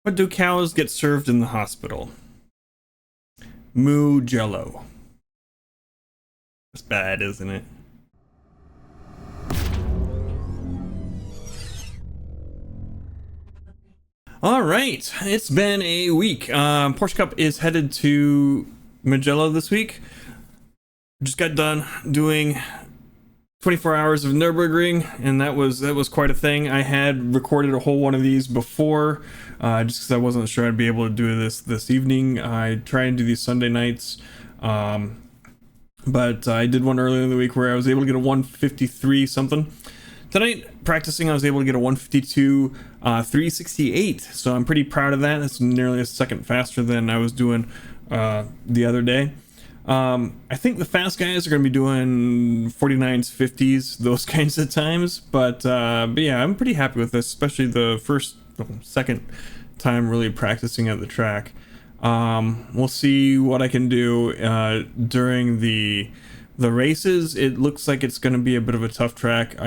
What do cows get served in the hospital? Mugello. That's bad, isn't it? All right, it's been a week. Porsche Cup is headed to Mugello this week. Just got done doing 24 hours of Nürburgring, and that was quite a thing. I had recorded a whole one of these before, just because I wasn't sure I'd be able to do this evening. I try and do these Sunday nights, but I did one earlier in the week where I was able to get a 153 something. Tonight, practicing, I was able to get a 152 368, so I'm pretty proud of that. It's nearly a second faster than I was doing the other day. I think the fast guys are going to be doing 49s, 50s, those kinds of times, but yeah, I'm pretty happy with this, especially the second time really practicing at the track. We'll see what I can do during the races. It looks like it's going to be a bit of a tough track.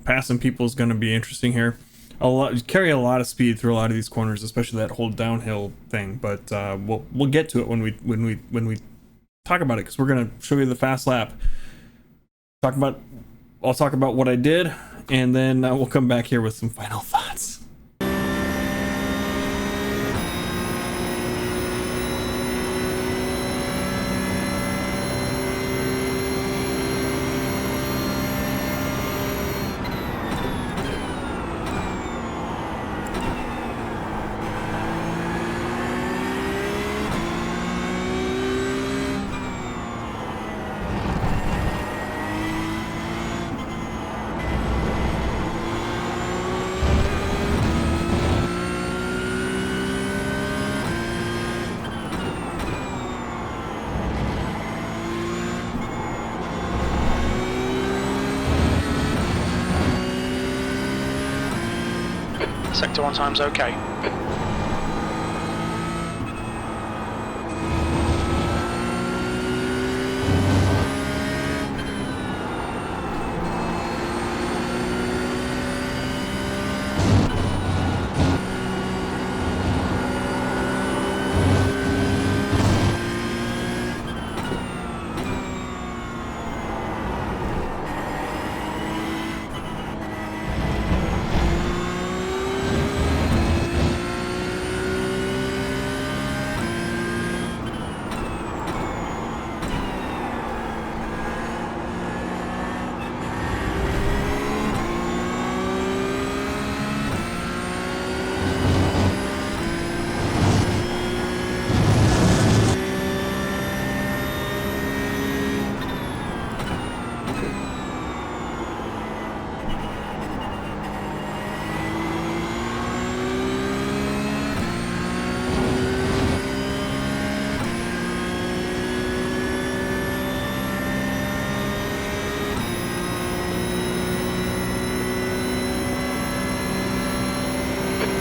Passing people is going to be interesting here. Carry a lot of speed through a lot of these corners, especially that whole downhill thing. But we'll get to it when we talk about it, because we're going to show you the fast lap. I'll talk about what I did, and then we'll come back here with some final thoughts. Sector 1 time's okay.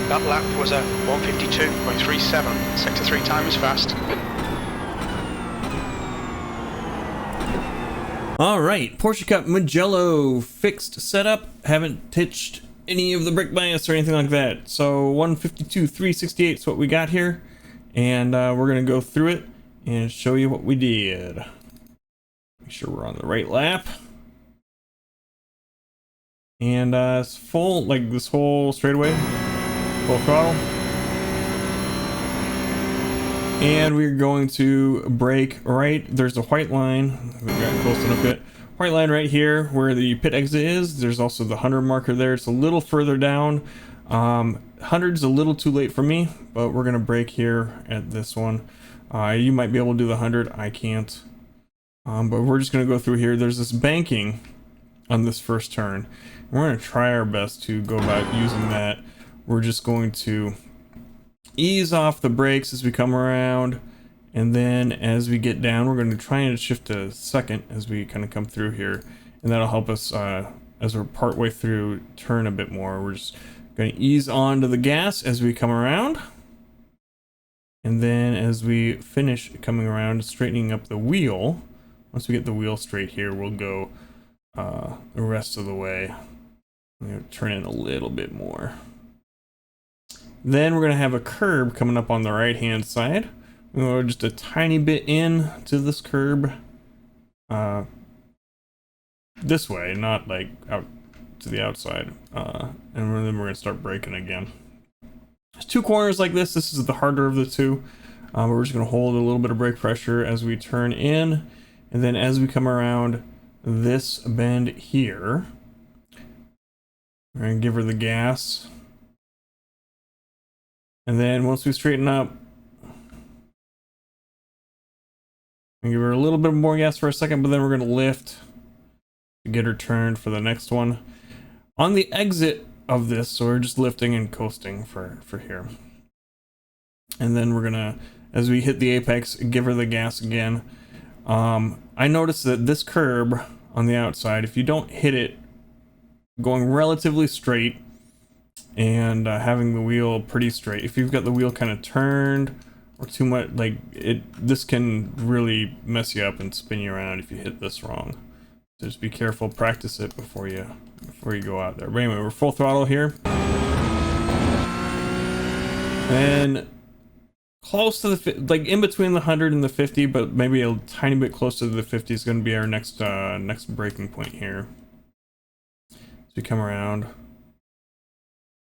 That lap was a 152.37. Sector 3 time is fast. Alright, Porsche Cup Mugello fixed setup. Haven't touched any of the brake bias or anything like that. So 152 368 is what we got here. And we're going to go through it and show you what we did. Make sure we're on the right lap. And it's full, like this whole straightaway. Full throttle. And we're going to brake right. There's a white line. We got close enough yet. White line right here where the pit exit is. There's also the 100 marker there. It's a little further down. 100's a little too late for me, but we're going to brake here at this one. You might be able to do the 100. I can't. But we're just going to go through here. There's this banking on this first turn. We're going to try our best to go about using that. We're just going to ease off the brakes as we come around, and then as we get down, we're going to try and shift to second as we kind of come through here, and that'll help us as we're partway through turn a bit more. We're just going to ease onto the gas as we come around, and then as we finish coming around, straightening up the wheel. Once we get the wheel straight here, we'll go the rest of the way. I'm going to turn in a little bit more. Then we're going to have a curb coming up on the right hand side. We're going to go just a tiny bit in to this curb. This way, not like out to the outside. And then we're going to start braking again. There's two corners like this. This is the harder of the two. We're just going to hold a little bit of brake pressure as we turn in. And then as we come around this bend here, we're going to give her the gas. And then once we straighten up, give her a little bit more gas for a second, but then we're going to lift to get her turned for the next one. On the exit of this, so we're just lifting and coasting for here. And then we're going to, as we hit the apex, give her the gas again. I noticed that this curb on the outside, if you don't hit it going relatively straight and having the wheel pretty straight, if you've got the wheel kind of turned or too much, like this can really mess you up and spin you around if you hit this wrong. So just be careful, practice it before you go out there. But anyway, we're full throttle here. And close to the, like in between the 100 and the 50, but maybe a tiny bit closer to the 50 is going to be our next braking point here. So we come around,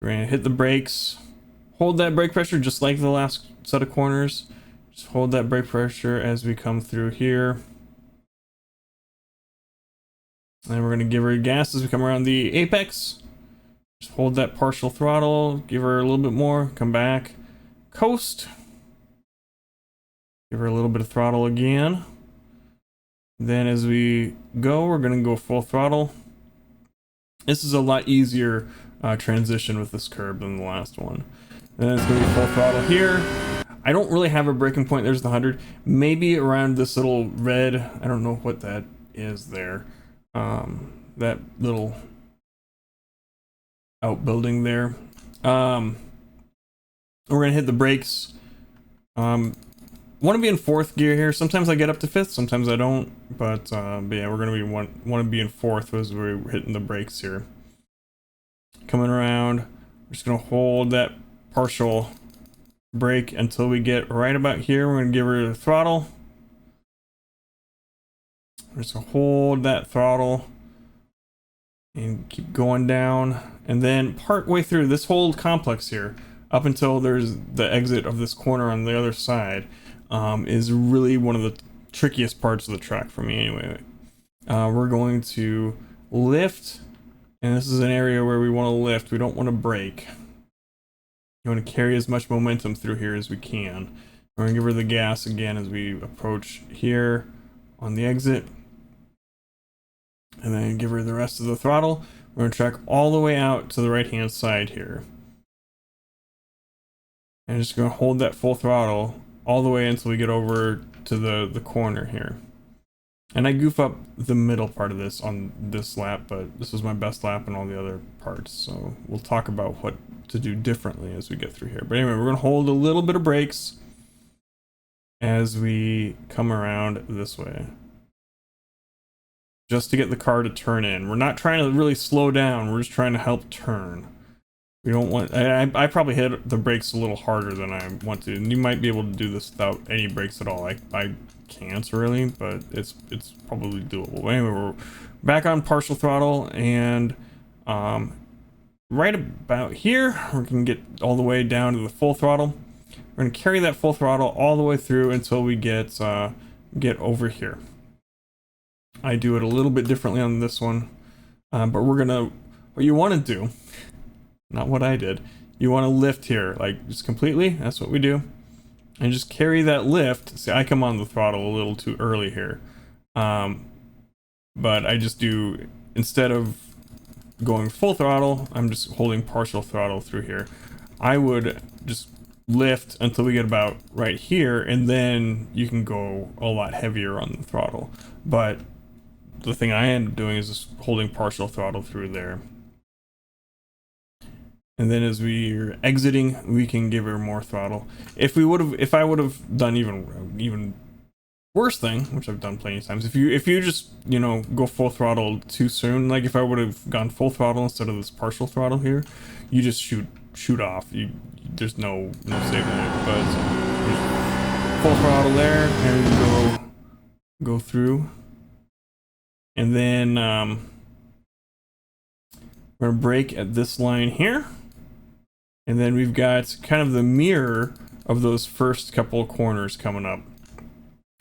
we're going to hit the brakes, hold that brake pressure just like the last set of corners. Just hold that brake pressure as we come through here. And we're going to give her gas as we come around the apex. Just hold that partial throttle, give her a little bit more, come back, coast. Give her a little bit of throttle again. Then as we go, we're going to go full throttle. This is a lot easier transition with this curb than the last one. Then it's going to be full throttle here. I don't really have a braking point. There's the 100. Maybe around this little red, I don't know what that is there. That little outbuilding there. We're going to hit the brakes. Want to be in fourth gear here. Sometimes I get up to fifth, sometimes I don't. But yeah, we're going to be want to be in fourth as we're hitting the brakes here. Coming around, we're just going to hold that partial brake until we get right about here. We're going to give her the throttle. We're just going to hold that throttle and keep going down. And then part way through this whole complex here, up until there's the exit of this corner on the other side, is really one of the trickiest parts of the track for me anyway. We're going to lift, and this is an area where we want to lift. We don't want to brake. You want to carry as much momentum through here as we can. We're going to give her the gas again as we approach here on the exit. And then give her the rest of the throttle. We're going to track all the way out to the right hand side here. And just going to hold that full throttle all the way until we get over to the corner here. And I goof up the middle part of this on this lap, but this was my best lap in all the other parts. So we'll talk about what to do differently as we get through here. But anyway, we're going to hold a little bit of brakes as we come around this way, just to get the car to turn in. We're not trying to really slow down. We're just trying to help turn. We don't want, I probably hit the brakes a little harder than I want to, and you might be able to do this without any brakes at all. I can't really, but it's probably doable. Anyway, we're back on partial throttle, and right about here, we can get all the way down to the full throttle. We're going to carry that full throttle all the way through until we get over here. I do it a little bit differently on this one, but we're gonna, what you want to do, not what I did, you want to lift here, like just completely, that's what we do, and just carry that lift. See, I come on the throttle a little too early here, but I just do, instead of going full throttle, I'm just holding partial throttle through here. I would just lift until we get about right here, and then you can go a lot heavier on the throttle, but the thing I end up doing is just holding partial throttle through there. And then as we're exiting, we can give her more throttle. If I would have done even worse thing, which I've done plenty of times, if you just, you know, go full throttle too soon, like if I would have gone full throttle instead of this partial throttle here, you just shoot shoot off. There's no saving it, but full throttle there, and go through, and then we're gonna brake at this line here, and then we've got kind of the mirror of those first couple of corners coming up.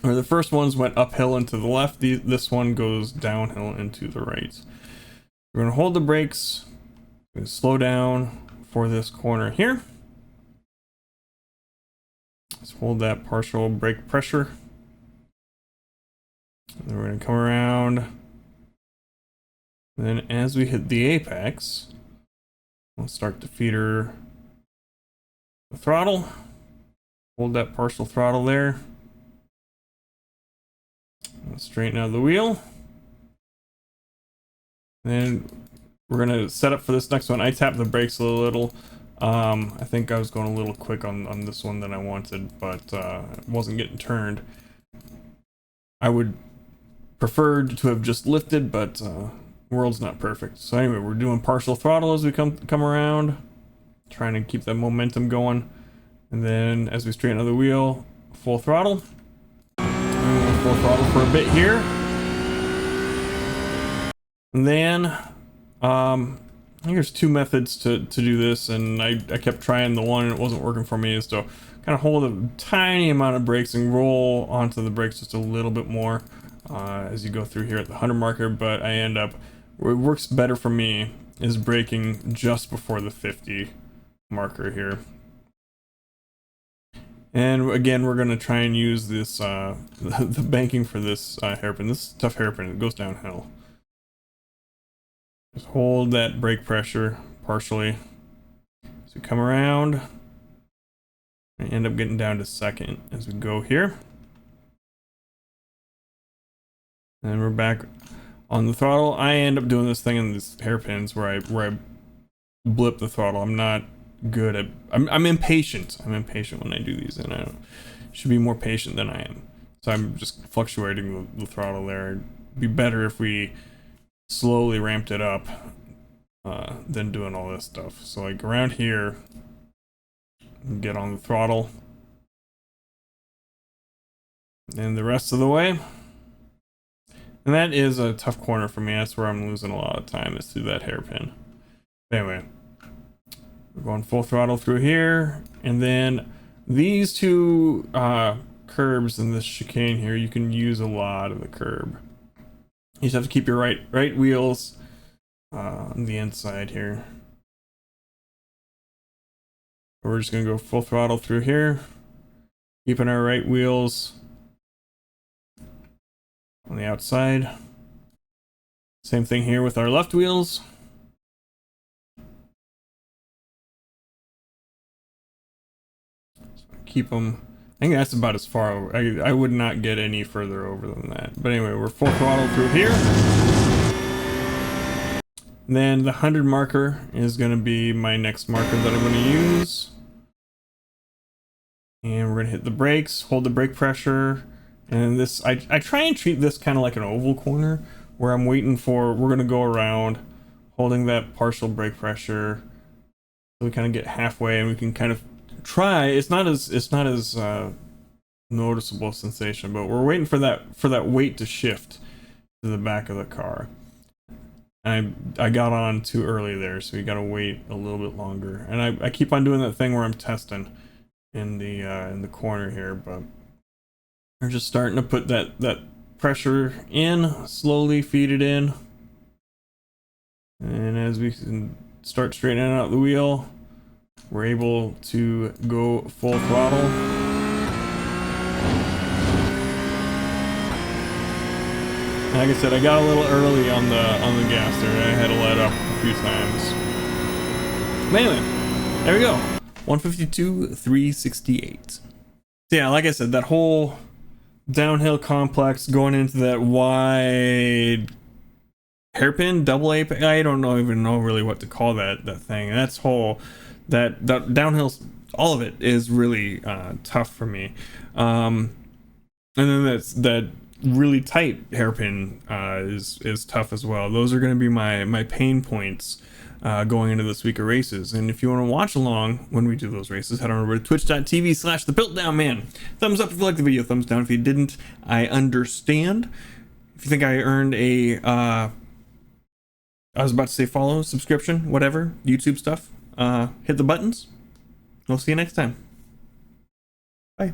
Where the first ones went uphill and to the left, this one goes downhill and to the right. We're gonna hold the brakes, slow down for this corner here. Let's hold that partial brake pressure. And then we're gonna come around. And then as we hit the apex, we'll start to feeder the throttle. Hold that partial throttle there. We'll straighten out the wheel. Then we're gonna set up for this next one. I tapped the brakes a little. I think I was going a little quick on this one than I wanted, but it wasn't getting turned. I would prefer to have just lifted, but world's not perfect. So anyway, we're doing partial throttle as we come around, trying to keep that momentum going. And then as we straighten out the wheel, full throttle. Full throttle for a bit here. And then I think there's two methods to do this, and I kept trying the one and it wasn't working for me, is to kind of hold a tiny amount of brakes and roll onto the brakes just a little bit more as you go through here at the 100 marker. But I end up, where it works better for me is braking just before the 50 marker here. And again, we're going to try and use this the banking for this hairpin. This is a tough hairpin. It goes downhill. Just hold that brake pressure partially. So we come around. I end up getting down to second as we go here. And we're back on the throttle. I end up doing this thing in these hairpins where I blip the throttle. I'm not good at, I'm impatient. I'm impatient when I do these, and I should be more patient than I am. So I'm just fluctuating the throttle there. It'd be better if we slowly ramped it up than doing all this stuff. So like around here, get on the throttle, and the rest of the way. And that is a tough corner for me. That's where I'm losing a lot of time, is through that hairpin. Anyway, we're going full throttle through here, and then these two curbs in this chicane here, you can use a lot of the curb. You just have to keep your right wheels on the inside here. We're just gonna go full throttle through here, keeping our right wheels on the outside. Same thing here with our left wheels. Keep them, I think that's about as far over. I would not get any further over than that. But anyway, we're full throttle through here. And then the 100 marker is going to be my next marker that I'm going to use. And we're going to hit the brakes, hold the brake pressure. And this, I try and treat this kind of like an oval corner, where I'm waiting for, we're going to go around holding that partial brake pressure. So we kind of get halfway and we can kind of try, it's not as noticeable sensation, but we're waiting for that weight to shift to the back of the car. And I got on too early there, so you got to wait a little bit longer. And I keep on doing that thing where I'm testing in the corner here, but we're just starting to put that pressure in, slowly feed it in. And as we can start straightening out the wheel, we're able to go full throttle. Like I said, I got a little early on the gas there, and I had to let up a few times. But anyway, there we go. 152.368. So yeah, like I said, that whole downhill complex going into that wide hairpin, double apex, I don't even know really what to call that thing. And that's whole, that downhill, all of it is really tough for me. And then that really tight hairpin is tough as well. Those are going to be my pain points going into this week of races. And if you want to watch along when we do those races, head on over to twitch.tv/thepiltdownman. Thumbs up if you liked the video, thumbs down if you didn't. I understand. If you think I earned a I was about to say follow, subscription, whatever, YouTube stuff, hit the buttons. We'll see you next time. Bye.